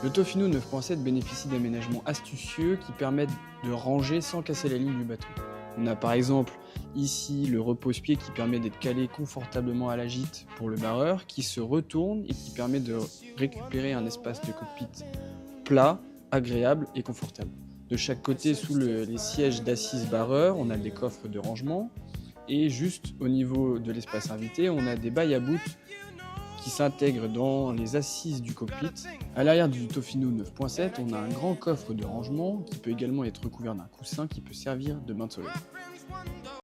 Le Tofino 9.7 bénéficie d'aménagements astucieux qui permettent de ranger sans casser la ligne du bateau. On a par exemple ici le repose-pied qui permet d'être calé confortablement à la gîte pour le barreur, qui se retourne et qui permet de récupérer un espace de cockpit plat, agréable et confortable. De chaque côté, sous les sièges d'assises barreur, on a des coffres de rangement. Et juste au niveau de l'espace invité, on a des bails à bout qui s'intègrent dans les assises du cockpit. À l'arrière du Tofino 9.7, on a un grand coffre de rangement qui peut également être recouvert d'un coussin qui peut servir de bain de soleil.